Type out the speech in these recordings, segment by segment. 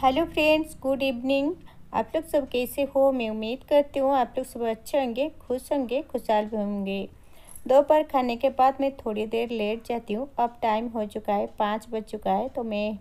Hello friends, good evening. आप लोग सब कैसे हो? मैं उम्मीद करती हूँ आप लोग सब अच्छे होंगे, खुश होंगे, खुशहाल भी होंगे। दोपहर खाने के बाद मैं थोड़ी देर लेट जाती हूँ। अब टाइम हो चुका है, 5 बज चुका है, तो मैं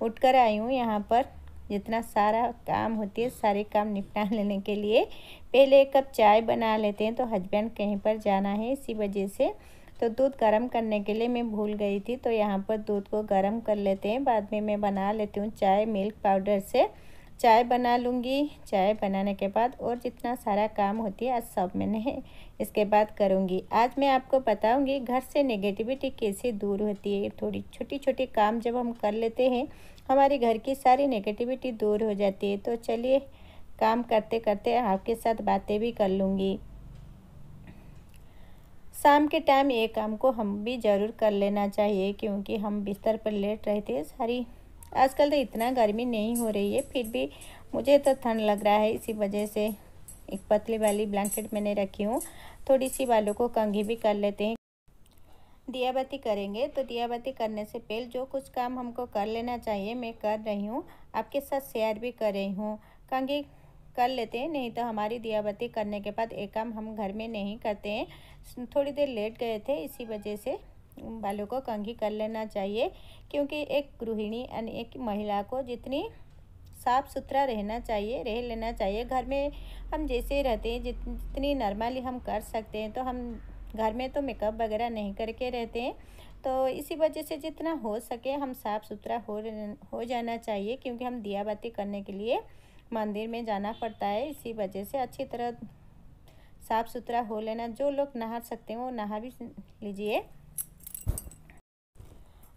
उठकर आई हूँ यहाँ पर जितना सारा काम होती है सारे काम निपटा लेने के लिए। पहले एक कप चाय बना लेते हैं, तो हस्बैंड कहीं पर जाना है, इसी वजह से तो दूध गर्म करने के लिए मैं भूल गई थी। तो यहाँ पर दूध को गर्म कर लेते हैं, बाद में मैं बना लेती हूँ चाय। मिल्क पाउडर से चाय बना लूँगी। चाय बनाने के बाद और जितना सारा काम होती है आज सब मैंने इसके बाद करूँगी। आज मैं आपको बताऊँगी घर से नेगेटिविटी कैसे दूर होती है। थोड़ी छोटी छोटी काम जब हम कर लेते हैं हमारे घर की सारी नेगेटिविटी दूर हो जाती है। तो चलिए काम करते करते आपके साथ बातें भी कर लूँगी। शाम के टाइम ये काम को हम भी ज़रूर कर लेना चाहिए, क्योंकि हम बिस्तर पर लेट रहते हैं सारी। आजकल तो इतना गर्मी नहीं हो रही है, फिर भी मुझे तो ठंड लग रहा है, इसी वजह से एक पतली वाली ब्लैंकेट मैंने रखी हूँ। थोड़ी सी बालों को कंघी भी कर लेते हैं। दिया बाती करेंगे, तो दिया बाती करने से पहले जो कुछ काम हमको कर लेना चाहिए मैं कर रही हूँ, आपके साथ शेयर भी कर रही हूँ। कंघी कर लेते हैं, नहीं तो हमारी दिया बाती करने के बाद एक काम हम घर में नहीं करते हैं। थोड़ी देर लेट गए थे, इसी वजह से बालों को कंघी कर लेना चाहिए, क्योंकि एक गृहिणी यानी एक महिला को जितनी साफ़ सुथरा रहना चाहिए रह लेना चाहिए। घर में हम जैसे रहते हैं, जितनी नॉर्मली हम कर सकते हैं, तो हम घर में तो मेकअप वगैरह नहीं करके रहते हैं। तो इसी वजह से जितना हो सके हम साफ़ सुथरा हो जाना चाहिए, क्योंकि हम दिया बाती करने के लिए मंदिर में जाना पड़ता है। इसी वजह से अच्छी तरह साफ़ सुथरा हो लेना। जो लोग नहा सकते हैं वो नहा भी लीजिए।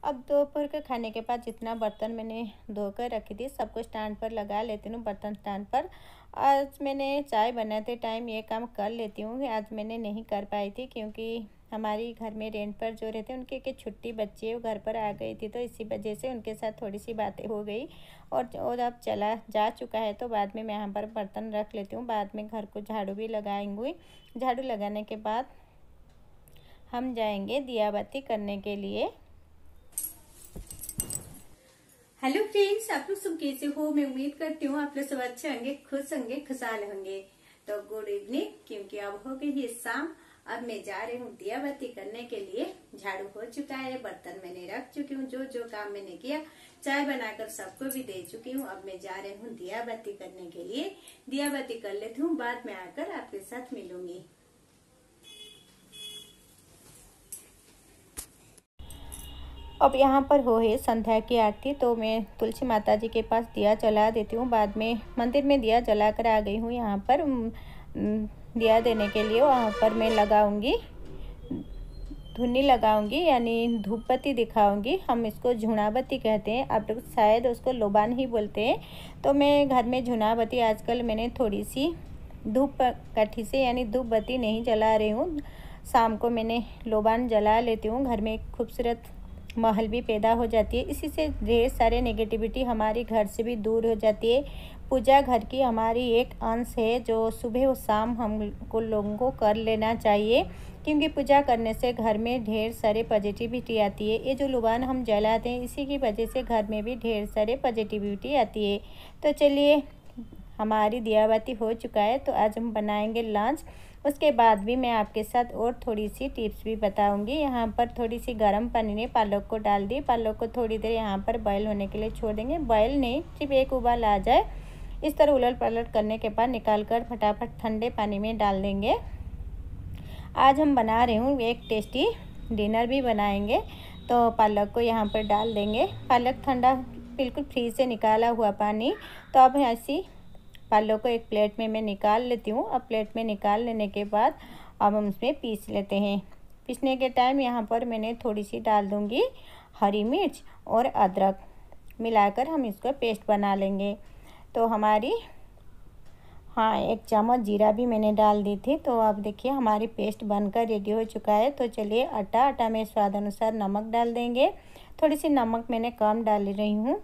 अब दोपहर के खाने के बाद जितना बर्तन मैंने धोकर रखी थी सबको स्टैंड पर लगा लेती हूँ, बर्तन स्टैंड पर। आज मैंने चाय बनाते टाइम ये काम कर लेती हूँ। आज मैंने नहीं कर पाई थी, क्योंकि हमारी घर में रेंट पर जो रहते हैं उनकी एक छुट्टी बच्ची है, वो घर पर आ गई थी, तो इसी वजह से उनके साथ थोड़ी सी बातें हो गई। और अब चला जा चुका है, तो बाद में मैं यहाँ पर बर्तन रख लेती हूँ। बाद में घर को झाड़ू भी लगाएंगी। झाड़ू लगाने के बाद हम जाएंगे दिया बाती करने के लिए। हेलो फ्रेंड्स, आप लोग सब कैसे हो? मैं उम्मीद करती हूँ आप लोग सब अच्छे होंगे, खुश होंगे, खुशहाल होंगे। तो गुड इवनिंग, क्योंकि अब हो गई है शाम। अब मैं जा रही हूँ दिया बाती करने के लिए। झाड़ू हो चुका है, बर्तन मैंने रख चुकी हूँ, जो जो काम मैंने किया, चाय बनाकर सबको भी दे चुकी हूँ। अब मैं जा रही हूँ दिया बाती करने के लिए। दिया बाती कर लेती हूँ, बाद में आकर आपके साथ मिलूंगी। अब यहाँ पर हो है संध्या की आरती, तो मैं तुलसी माता जी के पास दिया जला देती हूँ। बाद में मंदिर में दिया जला कर आ गई हूँ। यहाँ पर दिया देने के लिए वहाँ पर मैं लगाऊंगी, धुनी लगाऊंगी, यानी धूप बत्ती दिखाऊंगी। हम इसको झुनाबत्ती कहते हैं, आप लोग शायद उसको लोबान ही बोलते हैं। तो मैं घर में झुनाबत्ती आजकल मैंने थोड़ी सी धूप काठी से यानी धूप बत्ती नहीं जला रही हूँ। शाम को मैंने लोबान जला लेती हूँ। घर में एक खूबसूरत माहौल भी पैदा हो जाती है। इसी से ढेर सारे नेगेटिविटी हमारे घर से भी दूर हो जाती है। पूजा घर की हमारी एक अंश है, जो सुबह और शाम हमको लोगों को कर लेना चाहिए, क्योंकि पूजा करने से घर में ढेर सारे पॉजिटिविटी आती है। ये जो लुबान हम जलाते हैं इसी की वजह से घर में भी ढेर सारे पॉजिटिविटी आती है। तो चलिए, हमारी दिया बाती हो चुका है, तो आज हम बनाएंगे लंच। उसके बाद भी मैं आपके साथ और थोड़ी सी टिप्स भी बताऊंगी। यहाँ पर थोड़ी सी गर्म पानी में पालक को डाल दी। पालक को थोड़ी देर यहाँ पर बॉयल होने के लिए छोड़ देंगे। बॉयल नहीं, सिर्फ एक उबाल आ जाए, इस तरह उलट पलट करने के बाद निकाल कर फटाफट ठंडे पानी में डाल देंगे। आज हम बना रही हूँ एक टेस्टी डिनर भी बनाएंगे। तो पालक को यहाँ पर डाल देंगे। पालक ठंडा, बिल्कुल फ्रीज से निकाला हुआ पानी। तो अब ऐसी पालक को एक प्लेट में मैं निकाल लेती हूँ। अब प्लेट में निकाल लेने के बाद अब हम इसमें पीस लेते हैं। पीसने के टाइम यहाँ पर मैंने थोड़ी सी डाल दूँगी हरी मिर्च और अदरक, मिलाकर हम इसका पेस्ट बना लेंगे। तो हमारी एक चम्मच जीरा भी मैंने डाल दी थी। तो अब देखिए हमारी पेस्ट बनकर रेडी हो चुका है। तो चलिए आटा में स्वाद अनुसार नमक डाल देंगे। थोड़ी सी नमक मैंने कम डाल रही हूँ।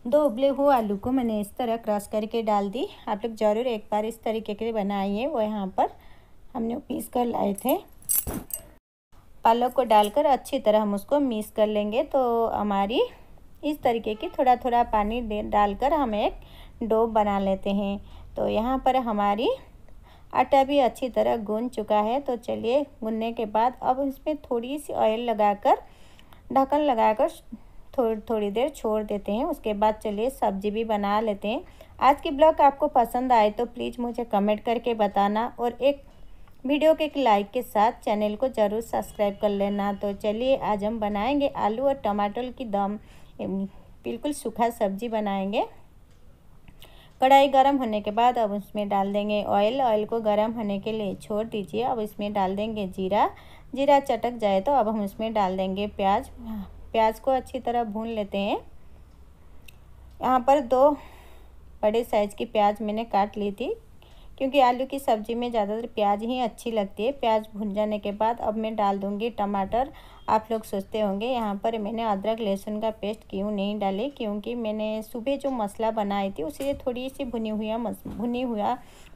2 उबले हुए आलू को मैंने इस तरह क्रश करके डाल दी। आप लोग ज़रूर एक बार इस तरीके के बनाइए। वो यहाँ पर हमने पीस कर लाए थे। पालक को डालकर अच्छी तरह हम उसको मिक्स कर लेंगे। तो हमारी इस तरीके की थोड़ा थोड़ा पानी डालकर हम एक डो बना लेते हैं। तो यहाँ पर हमारी आटा भी अच्छी तरह गूंद चुका है। तो चलिए, गूंदने के बाद अब इसमें थोड़ी सी ऑयल लगाकर ढक्कन लगाकर थोड़ी देर छोड़ देते हैं। उसके बाद चलिए सब्जी भी बना लेते हैं। आज की ब्लॉग आपको पसंद आए तो प्लीज़ मुझे कमेंट करके बताना और एक वीडियो के एक लाइक के साथ चैनल को ज़रूर सब्सक्राइब कर लेना। तो चलिए, आज हम बनाएंगे आलू और टमाटर की दम, बिल्कुल सूखा सब्जी बनाएंगे। कढ़ाई गरम होने के बाद अब उसमें डाल देंगे ऑयल। ऑयल को गरम होने के लिए छोड़ दीजिए। अब इसमें डाल देंगे जीरा। जीरा चटक जाए तो अब हम इसमें डाल देंगे प्याज। प्याज को अच्छी तरह भून लेते हैं। यहाँ पर 2 बड़े साइज़ की प्याज मैंने काट ली थी, क्योंकि आलू की सब्ज़ी में ज़्यादातर प्याज ही अच्छी लगती है। प्याज भून जाने के बाद अब मैं डाल दूँगी टमाटर। आप लोग सोचते होंगे यहाँ पर मैंने अदरक लहसुन का पेस्ट क्यों नहीं डाली, क्योंकि मैंने सुबह जो मसाला बनाई थी उसी थोड़ी सी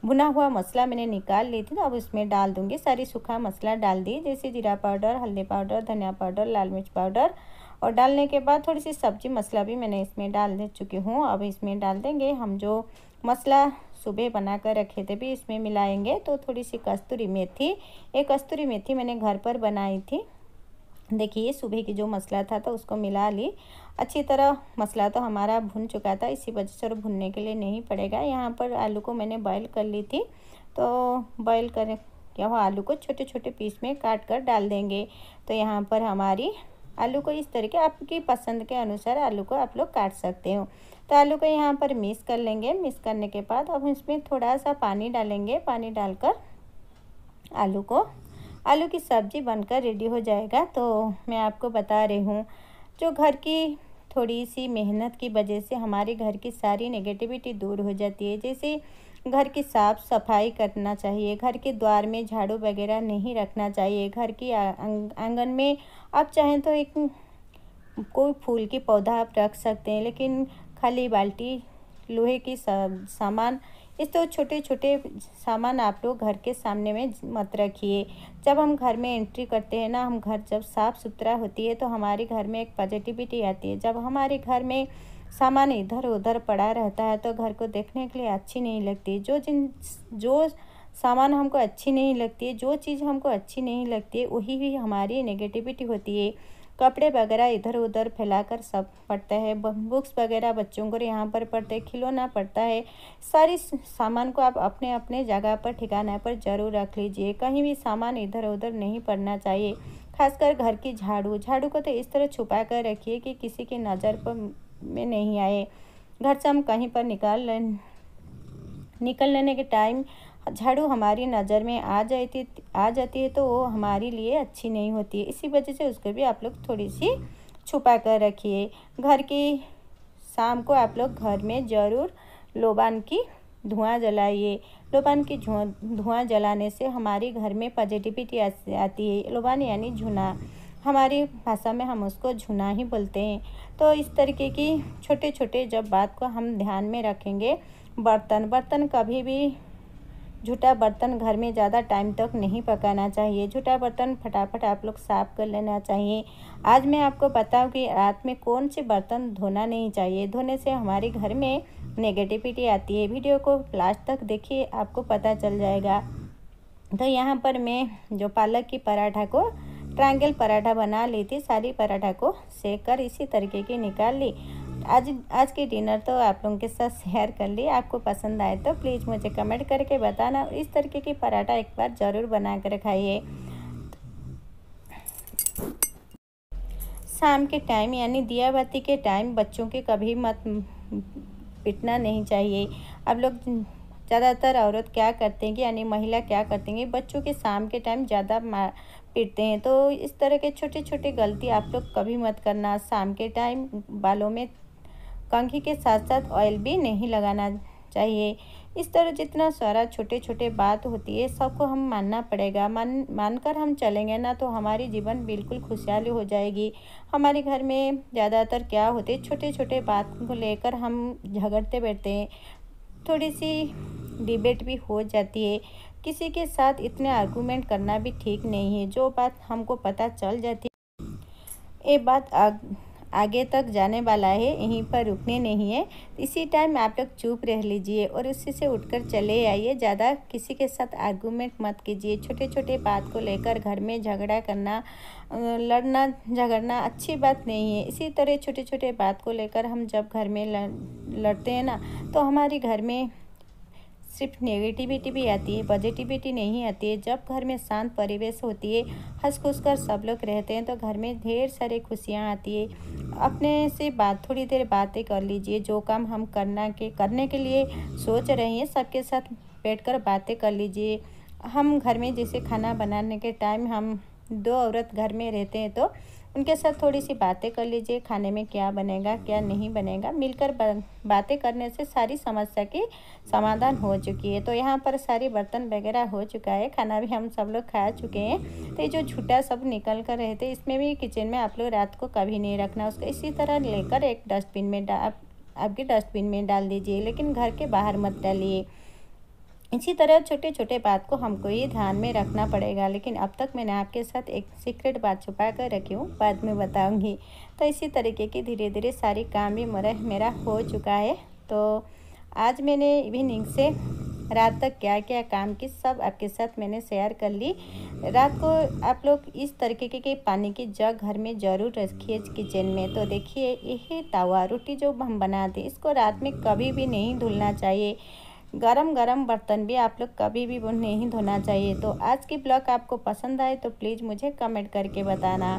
भुना हुआ मसाला मैंने निकाल ली थी। तो अब इसमें डाल दूँगी सारी सूखा मसाला डाल दी, जैसे जीरा पाउडर, हल्दी पाउडर, धनिया पाउडर, लाल मिर्च पाउडर। और डालने के बाद थोड़ी सी सब्जी मसाला भी मैंने इसमें डाल दे चुकी हूँ। अब इसमें डाल देंगे हम जो मसाला सुबह बना कर रखे थे भी इसमें मिलाएंगे। तो थोड़ी सी कस्तूरी मेथी, एक कस्तूरी मेथी मैंने घर पर बनाई थी। देखिए, सुबह की जो मसाला था तो उसको मिला ली अच्छी तरह। मसाला तो हमारा भुन चुका था, इसी वजह से भुनने के लिए नहीं पड़ेगा। यहाँ पर आलू को मैंने बॉईल कर ली थी। तो बॉईल कर क्या हुआ, आलू को छोटे छोटे पीस में काट कर डाल देंगे। तो यहाँ पर हमारी आलू को इस तरीके आपकी पसंद के अनुसार आलू को आप लोग काट सकते हो। तो आलू को यहाँ पर मिक्स कर लेंगे। मिक्स करने के बाद अब इसमें थोड़ा सा पानी डालेंगे। पानी डालकर आलू की सब्ज़ी बनकर रेडी हो जाएगा। तो मैं आपको बता रही हूँ, जो घर की थोड़ी सी मेहनत की वजह से हमारे घर की सारी नेगेटिविटी दूर हो जाती है। जैसे घर की साफ़ सफाई करना चाहिए, घर के द्वार में झाड़ू वगैरह नहीं रखना चाहिए, घर की आंगन में आप चाहें तो एक कोई फूल की पौधा आप रख सकते हैं, लेकिन खाली बाल्टी, लोहे की सामान, इस तो छोटे छोटे सामान आप लोग घर के सामने में मत रखिए। जब हम घर में एंट्री करते हैं ना, हम घर जब साफ़ सुथरा होती है तो हमारे घर में एक पॉजिटिविटी आती है। जब हमारे घर में सामान इधर उधर पड़ा रहता है तो घर को देखने के लिए अच्छी नहीं लगती। जो सामान हमको अच्छी नहीं लगती है, जो चीज़ हमको अच्छी नहीं लगती है, वही भी हमारी नेगेटिविटी होती है। कपड़े वगैरह इधर उधर फैलाकर सब पड़ता है, बुक्स वगैरह बच्चों को यहाँ पर पड़ते हैं, खिलौना पड़ता है। सारी सामान को आप अपने अपने जगह पर, ठिकाने पर ज़रूर रख लीजिए। कहीं भी सामान इधर उधर नहीं पड़ना चाहिए। खासकर घर की झाड़ू को तो इस तरह छुपा कर रखिए कि किसी की नज़र पर में नहीं आए। घर से हम कहीं पर निकल लेने के टाइम झाड़ू हमारी नज़र में आ जाती है तो वो हमारे लिए अच्छी नहीं होती है। इसी वजह से उसको भी आप लोग थोड़ी सी छुपा कर रखिए। घर की शाम को आप लोग घर में ज़रूर लोबान की धुआं जलाइए। लोबान की धुआं जलाने से हमारे घर में पॉजिटिविटी आती है। लोबान यानी झुना, हमारी भाषा में हम उसको झुना ही बोलते हैं। तो इस तरीके की छोटे छोटे जब बात को हम ध्यान में रखेंगे। बर्तन कभी भी, झूठा बर्तन घर में ज़्यादा टाइम तक नहीं पकाना चाहिए। झूठा बर्तन फटाफट आप लोग साफ़ कर लेना चाहिए। आज मैं आपको बताऊं कि रात में कौन से बर्तन धोना नहीं चाहिए। धोने से हमारे घर में नेगेटिविटी आती है। वीडियो को लास्ट तक देखिए, आपको पता चल जाएगा। तो यहाँ पर मैं जो पालक की पराठा को ट्रायंगल पराठा बना ली थी, सारी पराठा को सेक कर इसी तरीके की निकाल ली। आज की डिनर तो आप लोगों के साथ शेयर कर ली। आपको पसंद आए तो प्लीज़ मुझे कमेंट करके बताना। इस तरीके की पराठा एक बार ज़रूर बना कर खाइए। शाम के टाइम यानी दिया बाती के टाइम बच्चों के कभी मत पिटना नहीं चाहिए। आप लोग ज़्यादातर औरत क्या करते हैं कि यानी महिला क्या करते हैं, बच्चों के शाम के टाइम ज़्यादा पीटते हैं। तो इस तरह के छोटे छोटे गलती आप लोग कभी मत करना। शाम के टाइम बालों में कंघी के साथ साथ ऑयल भी नहीं लगाना चाहिए। इस तरह जितना सारा छोटे छोटे बात होती है सबको हम मानना पड़ेगा। मानकर हम चलेंगे ना तो हमारी जीवन बिल्कुल खुशहाली हो जाएगी। हमारे घर में ज़्यादातर क्या होते हैं, छोटे छोटे बात को लेकर हम झगड़ते बैठते हैं, थोड़ी सी डिबेट भी हो जाती है। किसी के साथ इतने आर्गूमेंट करना भी ठीक नहीं है। जो बात हमको पता चल जाती है, ये बात आगे तक जाने वाला है, यहीं पर रुकने नहीं है। इसी टाइम आप लोग चुप रह लीजिए और उसी से उठकर चले आइए। ज़्यादा किसी के साथ आर्गूमेंट मत कीजिए। छोटे छोटे बात को लेकर घर में झगड़ा करना, लड़ना झगड़ना अच्छी बात नहीं है। इसी तरह छोटे छोटे बात को लेकर हम जब घर में लड़ते हैं ना, तो हमारे घर में सिर्फ नेगेटिविटी भी आती है, पॉजिटिविटी नहीं आती है। जब घर में शांत परिवेश होती है, हंस खुश कर सब लोग रहते हैं, तो घर में ढेर सारी खुशियाँ आती है। अपने से थोड़ी देर बातें कर लीजिए। जो काम हम करने के लिए सोच रहे हैं, सबके साथ बैठकर बातें कर लीजिए। हम घर में जैसे खाना बनाने के टाइम हम 2 औरत घर में रहते हैं, तो उनके साथ थोड़ी सी बातें कर लीजिए। खाने में क्या बनेगा, क्या नहीं बनेगा, मिलकर बातें करने से सारी समस्या की समाधान हो चुकी है। तो यहाँ पर सारी बर्तन वगैरह हो चुका है, खाना भी हम सब लोग खा चुके हैं। तो ये जो छूटा सब निकल कर रहे थे, इसमें भी किचन में आप लोग रात को कभी नहीं रखना उसको। इसी तरह लेकर एक डस्टबिन में आपके डस्टबिन में डाल दीजिए, लेकिन घर के बाहर मत डालिए। इसी तरह छोटे छोटे बात को हमको ये ध्यान में रखना पड़ेगा। लेकिन अब तक मैंने आपके साथ एक सीक्रेट बात छुपा कर रखी हूँ, बाद में बताऊँगी। तो इसी तरीके की धीरे धीरे सारी काम भी मेरा हो चुका है। तो आज मैंने इवनिंग से रात तक क्या क्या काम की सब आपके साथ मैंने शेयर कर ली। रात को आप लोग इस तरीके के पानी की जग घर में ज़रूर रखिए किचन में। तो देखिए, यही तवा रोटी जो हम बनाते हैं, इसको रात में कभी भी नहीं धुलना चाहिए। गरम गरम बर्तन भी आप लोग कभी भी नहीं धोना चाहिए। तो आज की ब्लॉग आपको पसंद आए तो प्लीज़ मुझे कमेंट करके बताना।